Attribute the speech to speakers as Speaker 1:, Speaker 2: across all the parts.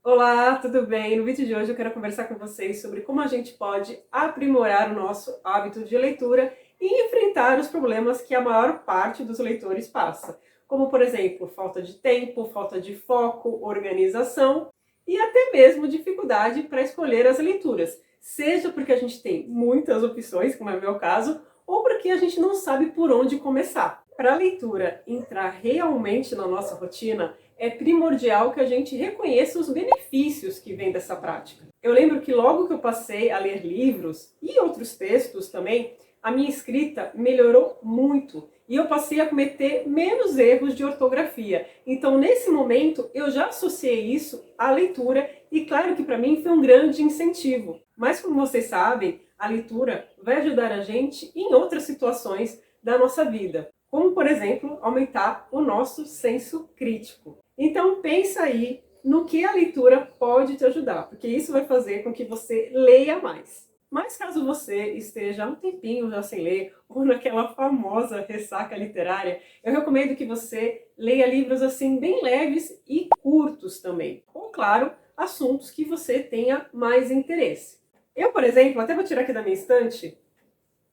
Speaker 1: Olá, tudo bem? No vídeo de hoje eu quero conversar com vocês sobre como a gente pode aprimorar o nosso hábito de leitura e enfrentar os problemas que a maior parte dos leitores passa, como por exemplo, falta de tempo, falta de foco, organização e até mesmo dificuldade para escolher as leituras, seja porque a gente tem muitas opções, como é o meu caso, ou porque a gente não sabe por onde começar. Para a leitura entrar realmente na nossa rotina, é primordial que a gente reconheça os benefícios que vêm dessa prática. Eu lembro que logo que eu passei a ler livros e outros textos também, a minha escrita melhorou muito e eu passei a cometer menos erros de ortografia. Então, nesse momento, eu já associei isso à leitura e claro que para mim foi um grande incentivo. Mas como vocês sabem, a leitura vai ajudar a gente em outras situações da nossa vida, como por exemplo, aumentar o nosso senso crítico. Então pensa aí no que a leitura pode te ajudar, porque isso vai fazer com que você leia mais. Mas caso você esteja há um tempinho já sem ler, ou naquela famosa ressaca literária, eu recomendo que você leia livros assim bem leves e curtos também. Ou claro, assuntos que você tenha mais interesse. Eu, por exemplo, até vou tirar aqui da minha estante,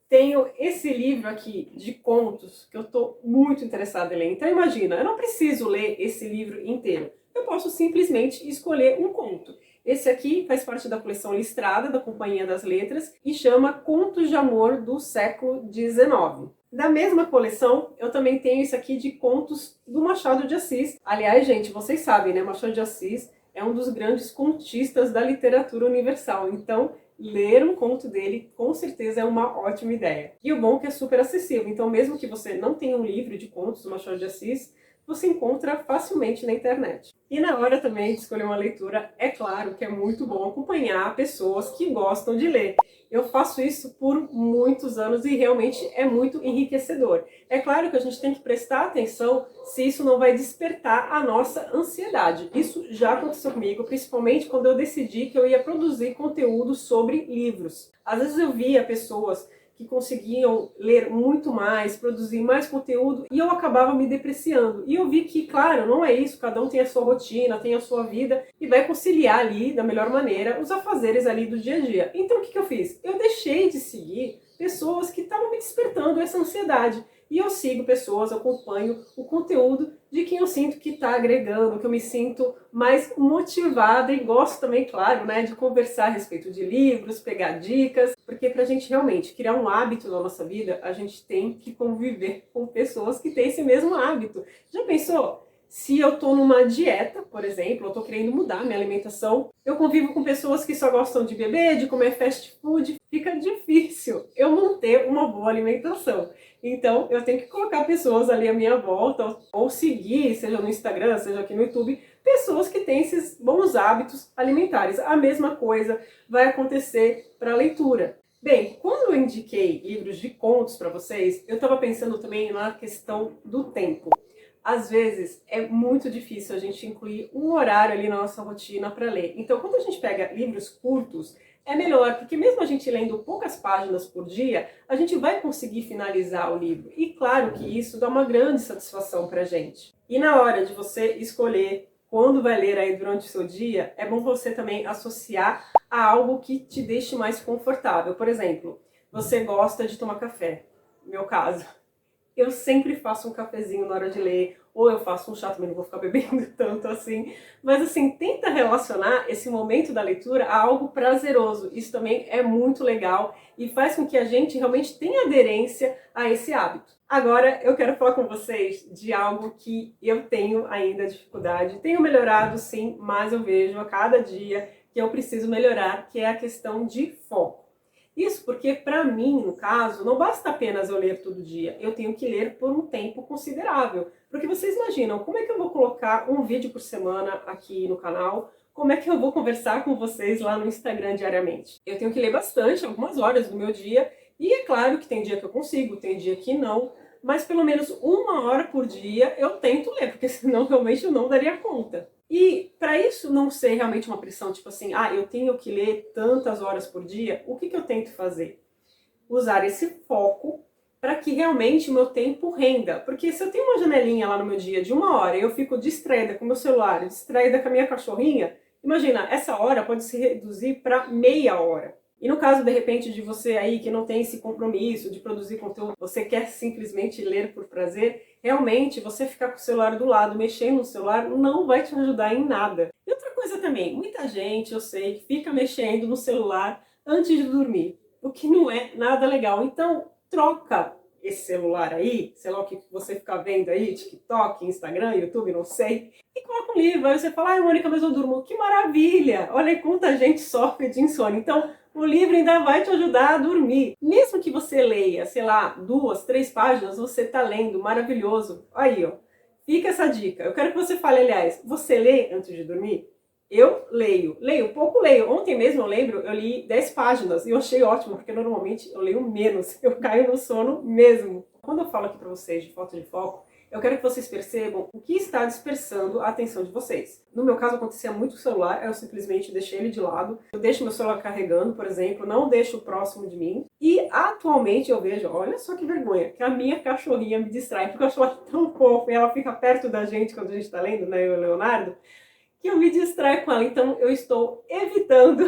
Speaker 1: tenho esse livro aqui de contos que eu estou muito interessada em ler. Então imagina, eu não preciso ler esse livro inteiro. Eu posso simplesmente escolher um conto. Esse aqui faz parte da coleção Listrada, da Companhia das Letras, e chama Contos de Amor do Século XIX. Da mesma coleção, eu também tenho esse aqui de contos do Machado de Assis. Aliás, gente, vocês sabem, né? Machado de Assis é um dos grandes contistas da literatura universal. Então, ler um conto dele com certeza é uma ótima ideia. E o bom é que é super acessível, então mesmo que você não tenha um livro de contos do Machado de Assis, você encontra facilmente na internet. E na hora também de escolher uma leitura, é claro que é muito bom acompanhar pessoas que gostam de ler. Eu faço isso por muitos anos e realmente é muito enriquecedor. É claro que a gente tem que prestar atenção se isso não vai despertar a nossa ansiedade. Isso já aconteceu comigo, principalmente quando eu decidi que eu ia produzir conteúdo sobre livros. Às vezes eu via pessoas que conseguiam ler muito mais, produzir mais conteúdo, e eu acabava me depreciando. E eu vi que, claro, não é isso, cada um tem a sua rotina, tem a sua vida, e vai conciliar ali, da melhor maneira, os afazeres ali do dia a dia. Então o que eu fiz? Eu deixei de seguir pessoas que estavam me despertando essa ansiedade. E eu sigo pessoas, acompanho o conteúdo de quem eu sinto que está agregando, que eu me sinto mais motivada e gosto também, claro, né, de conversar a respeito de livros, pegar dicas, porque para a gente realmente criar um hábito na nossa vida, a gente tem que conviver com pessoas que têm esse mesmo hábito. Já pensou? Se eu estou numa dieta, por exemplo, eu estou querendo mudar minha alimentação, eu convivo com pessoas que só gostam de beber, de comer fast food, fica difícil eu manter uma boa alimentação. Então, eu tenho que colocar pessoas ali à minha volta, ou seguir, seja no Instagram, seja aqui no YouTube, pessoas que têm esses bons hábitos alimentares. A mesma coisa vai acontecer para a leitura. Bem, quando eu indiquei livros de contos para vocês, eu estava pensando também na questão do tempo. Às vezes é muito difícil a gente incluir um horário ali na nossa rotina para ler. Então, quando a gente pega livros curtos, é melhor, porque mesmo a gente lendo poucas páginas por dia, a gente vai conseguir finalizar o livro. E claro que isso dá uma grande satisfação para a gente. E na hora de você escolher quando vai ler aí durante o seu dia, é bom você também associar a algo que te deixe mais confortável. Por exemplo, você gosta de tomar café, no meu caso. Eu sempre faço um cafezinho na hora de ler, ou eu faço um chá, também não vou ficar bebendo tanto assim. Mas assim, tenta relacionar esse momento da leitura a algo prazeroso. Isso também é muito legal e faz com que a gente realmente tenha aderência a esse hábito. Agora eu quero falar com vocês de algo que eu tenho ainda dificuldade. Tenho melhorado sim, mas eu vejo a cada dia que eu preciso melhorar, que é a questão de foco. Isso porque, para mim, no caso, não basta apenas eu ler todo dia, eu tenho que ler por um tempo considerável. Porque vocês imaginam, como é que eu vou colocar um vídeo por semana aqui no canal? Como é que eu vou conversar com vocês lá no Instagram diariamente? Eu tenho que ler bastante, algumas horas do meu dia, e é claro que tem dia que eu consigo, tem dia que não, mas pelo menos uma hora por dia eu tento ler, porque senão realmente eu não daria conta. E para isso não ser realmente uma pressão, tipo assim, eu tenho que ler tantas horas por dia, o que eu tento fazer? Usar esse foco para que realmente o meu tempo renda. Porque se eu tenho uma janelinha lá no meu dia de uma hora e eu fico distraída com o meu celular, distraída com a minha cachorrinha, Imagina, essa hora pode se reduzir para meia hora. E no caso, de repente, de você aí que não tem esse compromisso de produzir conteúdo, você quer simplesmente ler por prazer, realmente você ficar com o celular do lado, mexendo no celular, não vai te ajudar em nada. E outra coisa também, muita gente, eu sei, que fica mexendo no celular antes de dormir, o que não é nada legal. Então, troca esse celular aí, sei lá o que você fica vendo aí, TikTok, Instagram, YouTube, não sei, e coloca um livro. Aí você fala, ai, Mônica, mas eu durmo. Que maravilha! Olha aí quanta gente sofre de insônia. Então, o livro ainda vai te ajudar a dormir. Mesmo que você leia, sei lá, 2, 3 páginas, você tá lendo, maravilhoso. Aí, ó, fica essa dica. Eu quero que você fale, aliás, você lê antes de dormir? Eu leio, pouco leio. Ontem mesmo eu lembro, eu li 10 páginas e eu achei ótimo, porque normalmente eu leio menos, eu caio no sono mesmo. Quando eu falo aqui pra vocês de falta de foco, eu quero que vocês percebam o que está dispersando a atenção de vocês. No meu caso, acontecia muito com o celular, eu simplesmente deixei ele de lado. Eu deixo meu celular carregando, por exemplo, não deixo próximo de mim. E atualmente eu vejo, olha só que vergonha, que a minha cachorrinha me distrai, porque eu acho ela tão fofa e ela fica perto da gente quando a gente tá lendo, né, eu e o Leonardo, que eu me distraio com ela. Então eu estou evitando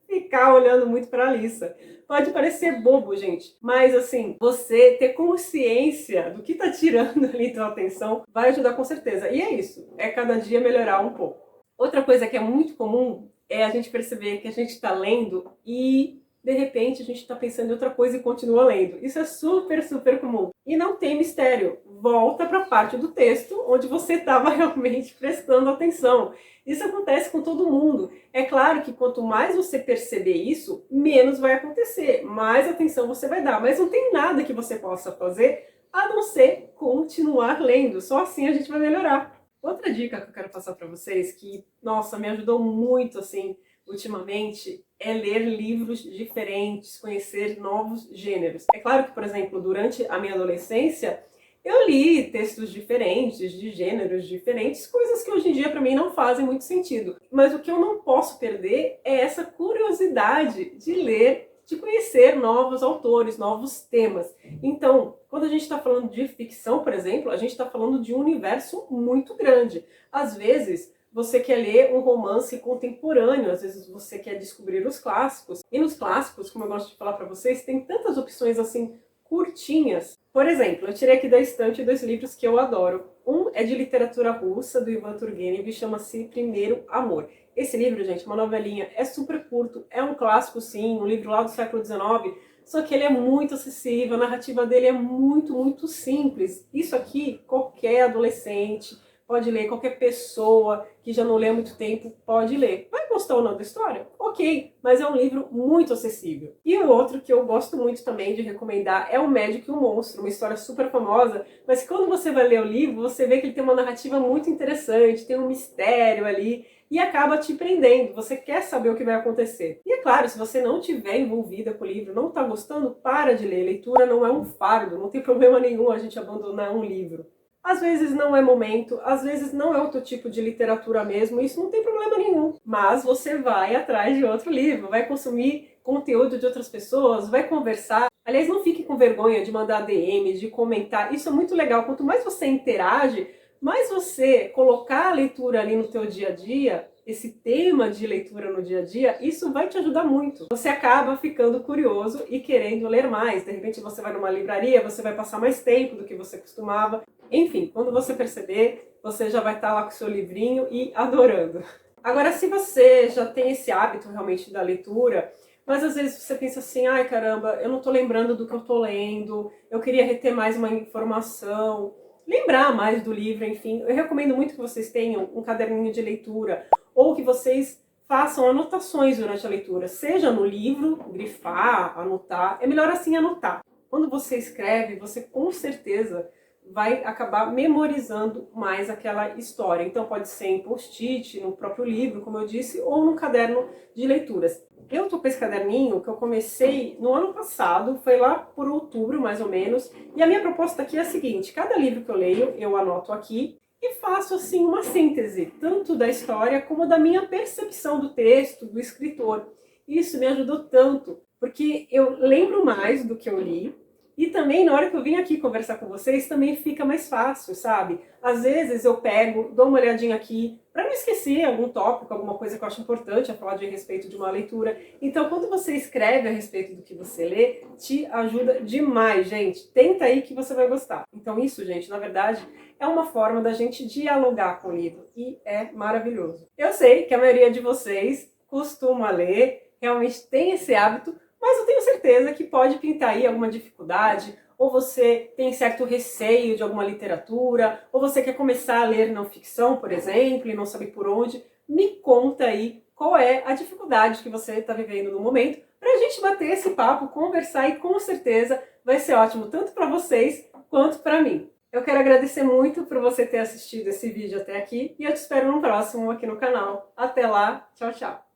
Speaker 1: ficar olhando muito para a Alissa. Pode parecer bobo, gente, mas assim, você ter consciência do que tá tirando ali tua atenção vai ajudar com certeza. E é isso, é cada dia melhorar um pouco. Outra coisa que é muito comum é a gente perceber que a gente está lendo e de repente a gente está pensando em outra coisa e continua lendo. Isso é super, super comum. E não tem mistério. Volta para a parte do texto onde você estava realmente prestando atenção. Isso acontece com todo mundo. É claro que quanto mais você perceber isso, menos vai acontecer, mais atenção você vai dar. Mas não tem nada que você possa fazer a não ser continuar lendo. Só assim a gente vai melhorar. Outra dica que eu quero passar para vocês, que, nossa, me ajudou muito, assim, ultimamente, é ler livros diferentes, conhecer novos gêneros. É claro que, por exemplo, durante a minha adolescência, eu li textos diferentes, de gêneros diferentes, coisas que hoje em dia para mim não fazem muito sentido. Mas o que eu não posso perder é essa curiosidade de ler, de conhecer novos autores, novos temas. Então, quando a gente está falando de ficção, por exemplo, a gente está falando de um universo muito grande. Às vezes, você quer ler um romance contemporâneo, às vezes você quer descobrir os clássicos. E nos clássicos, como eu gosto de falar para vocês, tem tantas opções assim curtinhas. Por exemplo, eu tirei aqui da estante 2 livros que eu adoro. Um é de literatura russa, do Ivan Turgenev, chama-se Primeiro Amor. Esse livro, gente, uma novelinha, é super curto, é um clássico sim, um livro lá do século XIX, só que ele é muito acessível, a narrativa dele é muito, muito simples. Isso aqui, qualquer adolescente pode ler, qualquer pessoa que já não lê há muito tempo pode ler. Vai gostar ou não da história? Ok, mas é um livro muito acessível. E o outro que eu gosto muito também de recomendar é O Médico e o Monstro, uma história super famosa, mas quando você vai ler o livro, você vê que ele tem uma narrativa muito interessante, tem um mistério ali, e acaba te prendendo, você quer saber o que vai acontecer. E é claro, se você não estiver envolvida com o livro, não está gostando, para de ler. Leitura não é um fardo, não tem problema nenhum a gente abandonar um livro. Às vezes não é momento, às vezes não é o teu tipo de literatura mesmo, isso não tem problema nenhum. Mas você vai atrás de outro livro, vai consumir conteúdo de outras pessoas, vai conversar. Aliás, não fique com vergonha de mandar DM, de comentar, isso é muito legal. Quanto mais você interage, mais você colocar a leitura ali no teu dia a dia, esse tema de leitura no dia a dia, isso vai te ajudar muito. Você acaba ficando curioso e querendo ler mais. De repente você vai numa livraria, você vai passar mais tempo do que você costumava. Enfim, quando você perceber, você já vai estar lá com o seu livrinho e adorando. Agora, se você já tem esse hábito realmente da leitura, mas às vezes você pensa assim, ai caramba, eu não estou lembrando do que eu estou lendo, eu queria reter mais uma informação, lembrar mais do livro, enfim. Eu recomendo muito que vocês tenham um caderninho de leitura ou que vocês façam anotações durante a leitura, seja no livro, grifar, anotar, é melhor assim anotar. Quando você escreve, você com certeza vai acabar memorizando mais aquela história. Então pode ser em post-it, no próprio livro, como eu disse, ou no caderno de leituras. Eu tô com esse caderninho que eu comecei no ano passado, foi lá por outubro mais ou menos, e a minha proposta aqui é a seguinte: cada livro que eu leio, eu anoto aqui e faço assim uma síntese, tanto da história como da minha percepção do texto, do escritor. Isso me ajudou tanto, porque eu lembro mais do que eu li, e também, na hora que eu vim aqui conversar com vocês, também fica mais fácil, sabe? Às vezes eu pego, dou uma olhadinha aqui, para não esquecer algum tópico, alguma coisa que eu acho importante a falar a respeito de uma leitura. Então, quando você escreve a respeito do que você lê, te ajuda demais, gente. Tenta aí que você vai gostar. Então, isso, gente, na verdade, é uma forma da gente dialogar com o livro e é maravilhoso. Eu sei que a maioria de vocês costuma ler, realmente tem esse hábito, mas eu tenho certeza que pode pintar aí alguma dificuldade, ou você tem certo receio de alguma literatura, ou você quer começar a ler não ficção, por exemplo, e não sabe por onde. Me conta aí qual é a dificuldade que você está vivendo no momento, para a gente bater esse papo, conversar e com certeza vai ser ótimo tanto para vocês quanto para mim. Eu quero agradecer muito por você ter assistido esse vídeo até aqui e eu te espero no próximo aqui no canal. Até lá, tchau, tchau!